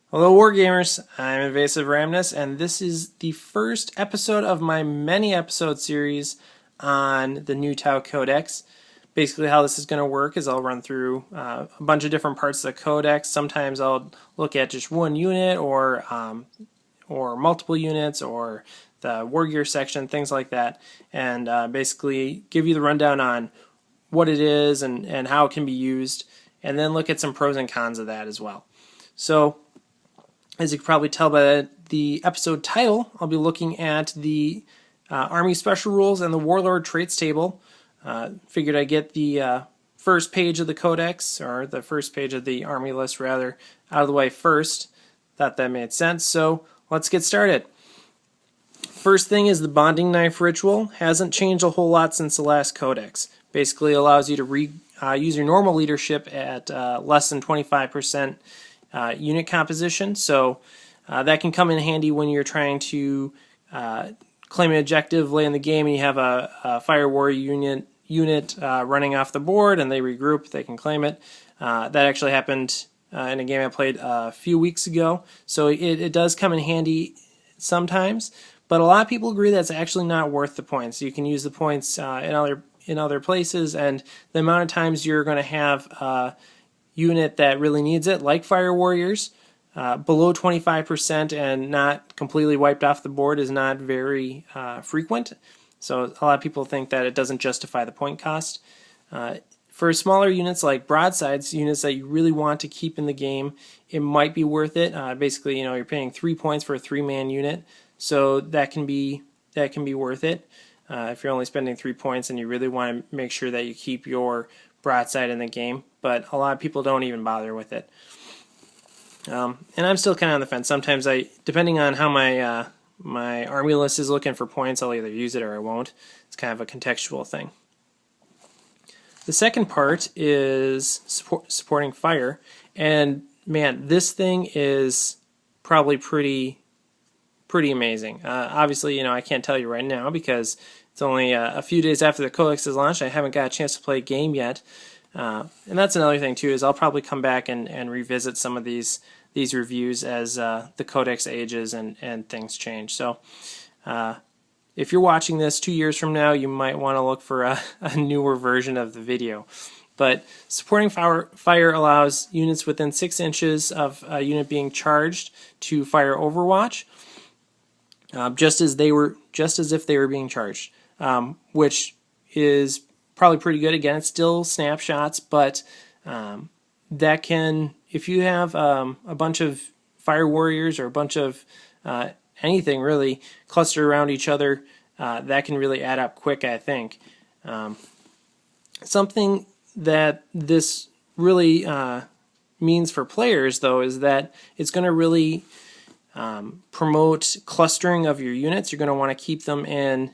Hello Wargamers, I'm Invasive Ramnus, and this is the first episode of my many episode series on the new Tau Codex. Basically how this is going to work is I'll run through a bunch of different parts of the Codex. Sometimes I'll look at just one unit or multiple units or the war gear section, things like that, and basically give you the rundown on what it is and how it can be used, and then look at some pros and cons of that as well. So, as you can probably tell by the episode title, I'll be looking at the Army Special Rules and the Warlord Traits table. Figured I'd get the first page of the Codex, or the first page of the Army list rather, out of the way first. Thought that made sense, so let's get started. First thing is the Bonding Knife Ritual. Hasn't changed a whole lot since the last Codex. Basically allows you to use your normal leadership at less than 25% unit composition, so that can come in handy when you're trying to claim an objective late in the game and you have a fire warrior unit running off the board and they regroup, they can claim it. That actually happened in a game I played a few weeks ago, so it does come in handy sometimes, but a lot of people agree that's actually not worth the points. You can use the points in other places, and the amount of times you're going to have unit that really needs it, like Fire Warriors, below 25% and not completely wiped off the board is not very frequent. So a lot of people think that it doesn't justify the point cost. For smaller units like broadsides, units that you really want to keep in the game, it might be worth it. Basically, you're paying 3 points for a 3-man unit, so that can be worth it. If you're only spending 3 points and you really want to make sure that you keep your broadside in the game, but a lot of people don't even bother with it. And I'm still kind of on the fence. Sometimes depending on how my army list is looking for points, I'll either use it or I won't. It's kind of a contextual thing. The second part is supporting fire, and man, this thing is probably pretty amazing. Obviously, I can't tell you right now because it's only a few days after the Codex is launched. I haven't got a chance to play a game yet. And that's another thing too, is I'll probably come back and revisit some of these reviews as the Codex ages and things change. So if you're watching this 2 years from now, you might want to look for a newer version of the video. But supporting fire allows units within 6 inches of a unit being charged to fire Overwatch, just as if they were being charged, which is probably pretty good. Again, it's still snapshots, but that can, if you have a bunch of fire warriors or a bunch of anything really clustered around each other, that can really add up quick, I think. Something that this really means for players, though, is that it's going to really promote clustering of your units. You're going to want to keep them in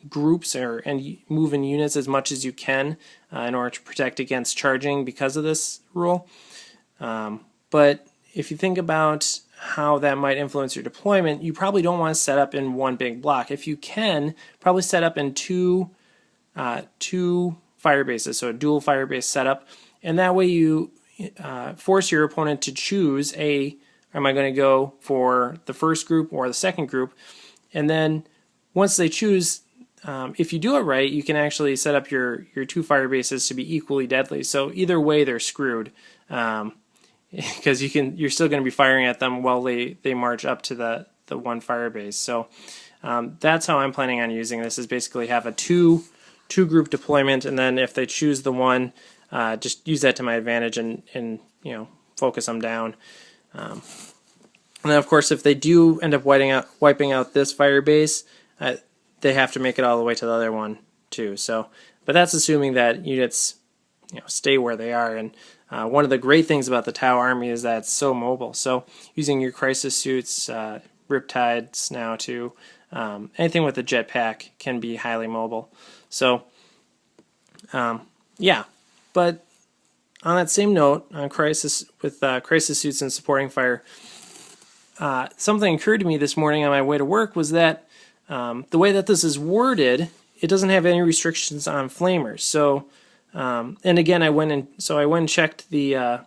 groups and move in units as much as you can in order to protect against charging because of this rule. But if you think about how that might influence your deployment, you probably don't want to set up in one big block. If you can, probably set up in two fire bases, so a dual fire base setup, and that way you force your opponent to choose am I going to go for the first group or the second group, and then once they choose, if you do it right, you can actually set up your 2 fire bases to be equally deadly. So either way, they're screwed, because you're still going to be firing at them while they march up to the 1 fire base. So that's how I'm planning on using this. Is basically have a two group deployment, and then if they choose the one, just use that to my advantage and focus them down. And then of course, if they do end up wiping out this fire base, they have to make it all the way to the other one too. So, but that's assuming that units stay where they are. And one of the great things about the Tau army is that it's so mobile. So using your crisis suits, riptides now too, anything with a jetpack can be highly mobile. So yeah, but on that same note, on crisis suits and supporting fire, something occurred to me this morning on my way to work was that the way that this is worded, it doesn't have any restrictions on flamers. So, and again, I went and checked the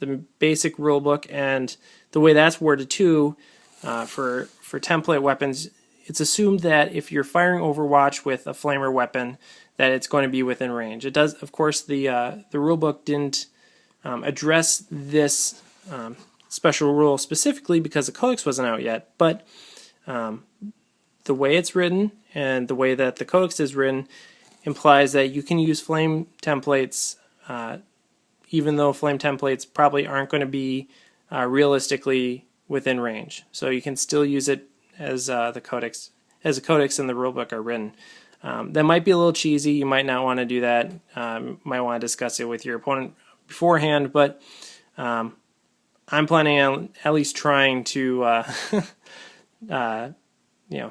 the basic rule book, and the way that's worded too, for template weapons, it's assumed that if you're firing Overwatch with a flamer weapon, that it's going to be within range. It does, of course, the rulebook didn't address this special rule specifically because the Codex wasn't out yet, but the way it's written and the way that the Codex is written implies that you can use flame templates, even though flame templates probably aren't going to be realistically within range. So you can still use it as the Codex and the rulebook are written. That might be a little cheesy. You might not want to do that. Might want to discuss it with your opponent beforehand, but I'm planning on at least trying to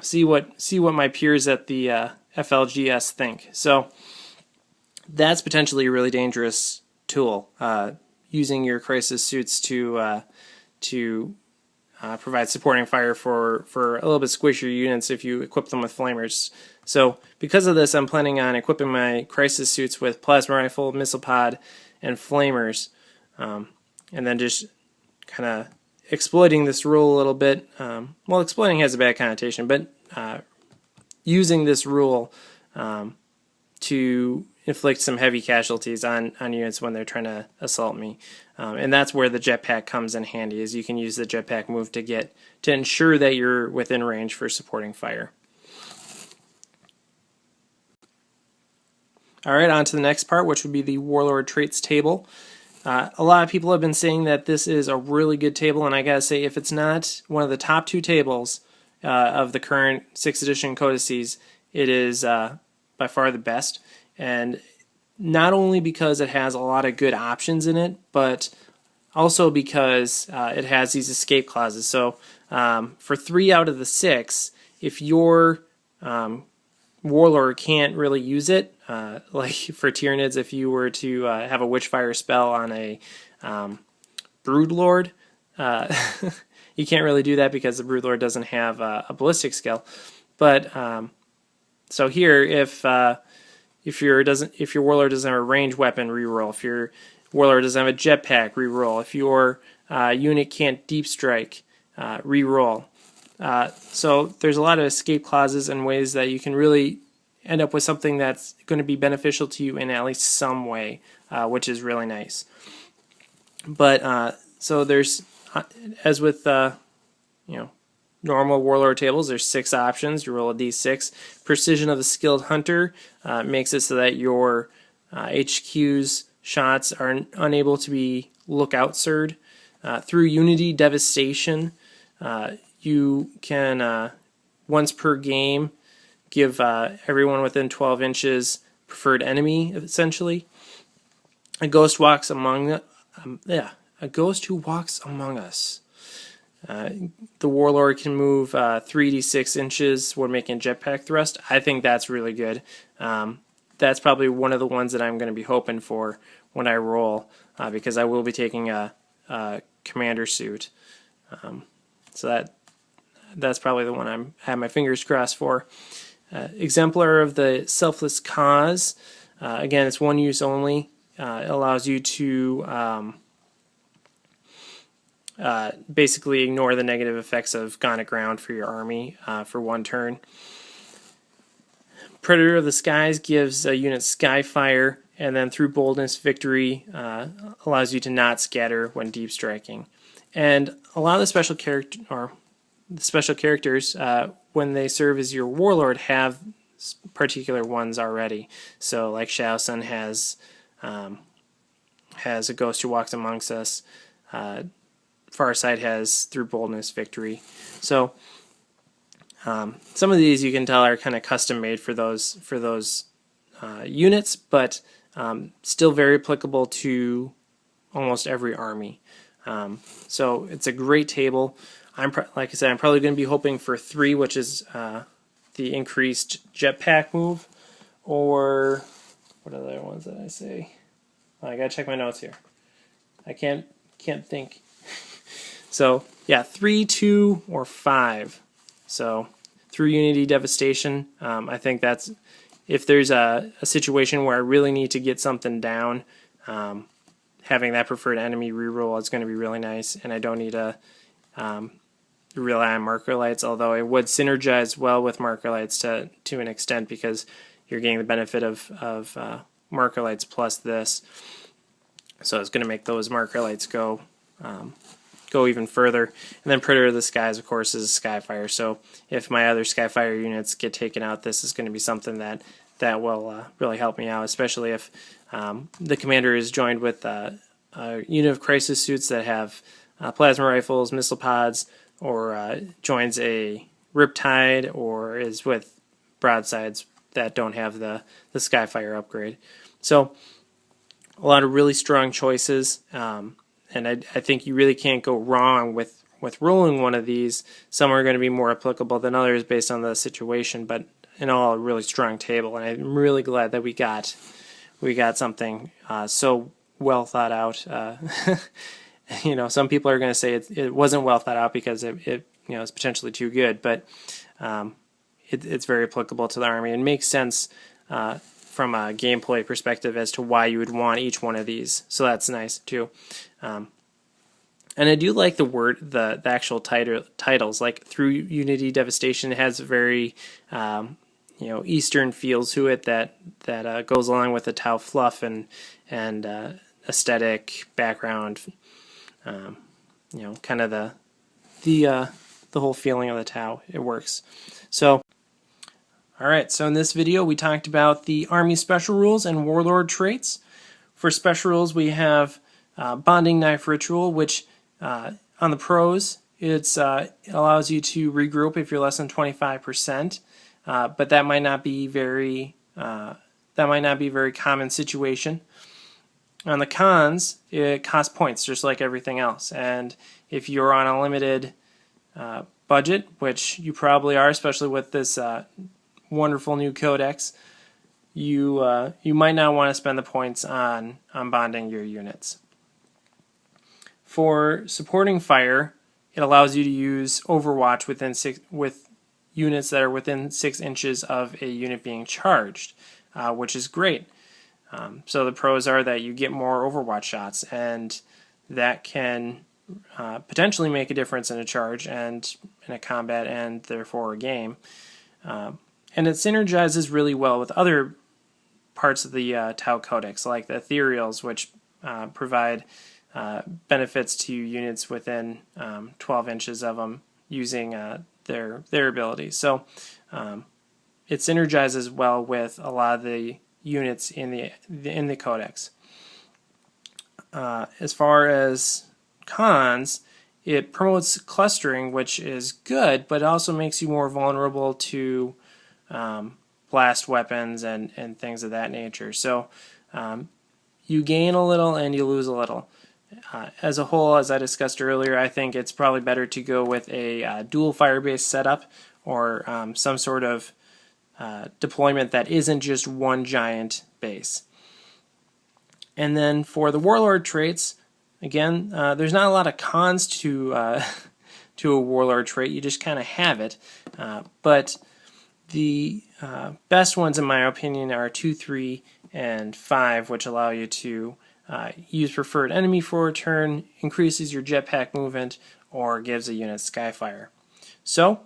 see what my peers at the FLGS think. So that's potentially a really dangerous tool, using your crisis suits to provide supporting fire for a little bit squishier units if you equip them with flamers. So because of this, I'm planning on equipping my crisis suits with plasma rifle, missile pod, and flamers, and then just kind of exploiting this rule a little bit. Well, exploiting has a bad connotation, but using this rule to inflict some heavy casualties on units when they're trying to assault me. And that's where the jetpack comes in handy, is you can use the jetpack move to ensure that you're within range for supporting fire. Alright, on to the next part, which would be the Warlord traits table. A lot of people have been saying that this is a really good table, and I gotta say, if it's not one of the top two tables of the current 6th edition codices, it is by far the best. And not only because it has a lot of good options in it, but also because it has these escape clauses. So for 3 out of the 6, if your Warlord can't really use it, like for Tyranids, if you were to have a Witchfire spell on a Broodlord, you can't really do that because the Broodlord doesn't have a ballistic skill. But so here, if your Warlord doesn't have a ranged weapon, reroll. If your Warlord doesn't have a jetpack, reroll. If your unit can't deep strike, reroll. So there's a lot of escape clauses and ways that you can really end up with something that's going to be beneficial to you in at least some way, which is really nice. But so there's, as with normal Warlord tables, there's 6 options. You roll a d6. Precision of the Skilled Hunter makes it so that your HQ's shots are unable to be lookout-surred. Through Unity Devastation, you can, once per game, give everyone within 12 inches preferred enemy, essentially. A ghost walks among a ghost who walks among us. The Warlord can move 3d6 inches when making jetpack thrust. I think that's really good. That's probably one of the ones that I'm going to be hoping for when I roll, because I will be taking a commander suit. So that's probably the one I have my fingers crossed for. Exemplar of the Selfless Cause. Again, it's one use only. It allows you to basically ignore the negative effects of Gauntlet Ground for your army for 1 turn. Predator of the Skies gives a unit Skyfire, and then through Boldness Victory allows you to not scatter when deep striking. And a lot of the special characters, when they serve as your Warlord, have particular ones already. So like Shao Sun has a ghost who walks amongst us. Farsight has through Boldness Victory. So some of these you can tell are kind of custom made for those units, but still very applicable to almost every army. So it's a great table. Like I said, I'm probably going to be hoping for 3, which is the increased jetpack move, or what are the other ones that I say? Oh, I gotta check my notes here. I can't think. So yeah, 3, 2, or 5. So through Unity Devastation, I think that's, if there's a situation where I really need to get something down, having that preferred enemy reroll is going to be really nice, and I don't need to rely on marker lights, although it would synergize well with marker lights to an extent, because you're getting the benefit of marker lights plus this. So it's going to make those marker lights go even further. And then Predator of the Skies, of course, is Skyfire. So if my other Skyfire units get taken out, this is going to be something that will really help me out, especially if the commander is joined with a unit of crisis suits that have plasma rifles, missile pods, or joins a Riptide, or is with broadsides that don't have the Skyfire upgrade. So a lot of really strong choices, and I think you really can't go wrong with rolling one of these. Some are going to be more applicable than others based on the situation, but in all, a really strong table, and I'm really glad that we got something so well thought out. You know, some people are going to say it wasn't well thought out because it you know, it's potentially too good, but it's very applicable to the army and makes sense from a gameplay perspective as to why you would want each one of these. So that's nice too. And I do like the actual titles, like Through Unity Devastation. It has very you know, Eastern feel to it that goes along with the Tau fluff and aesthetic background. You know, kind of the whole feeling of the Tau. It works. So, alright, so in this video we talked about the Army Special Rules and Warlord traits. For Special Rules we have Bonding Knife Ritual, which on the pros it allows you to regroup if you're less than 25%, but that might not be very common situation. On the cons, it costs points just like everything else, and if you're on a limited budget, which you probably are, especially with this wonderful new codex, you might not want to spend the points on bonding your units. For supporting fire, it allows you to use Overwatch with units that are within 6 inches of a unit being charged, which is great. So the pros are that you get more Overwatch shots, and that can potentially make a difference in a charge and in a combat and therefore a game. And it synergizes really well with other parts of the Tau Codex, like the Ethereals, which provide benefits to units within 12 inches of them using their abilities. So it synergizes well with a lot of the units in the codex. As far as cons, it promotes clustering, which is good, but it also makes you more vulnerable to blast weapons and things of that nature. So you gain a little and you lose a little. As a whole, as I discussed earlier, I think it's probably better to go with a dual fire-based setup, or some sort of deployment that isn't just one giant base. And then for the Warlord traits, again, there's not a lot of cons to a Warlord trait. You just kind of have it. But the best ones, in my opinion, are 2, 3, and 5, which allow you to use preferred enemy for a turn, increases your jetpack movement, or gives a unit Skyfire. So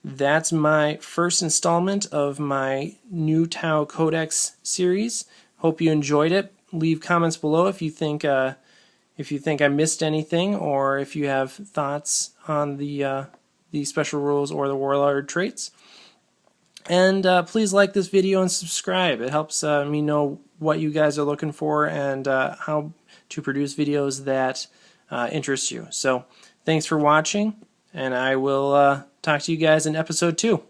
that's my first installment of my new Tau Codex series. Hope you enjoyed it. Leave comments below if you think I missed anything, or if you have thoughts on the special rules or the Warlord traits. And please like this video and subscribe. It helps me know what you guys are looking for and how to produce videos that interest you. So thanks for watching, and I will talk to you guys in episode 2.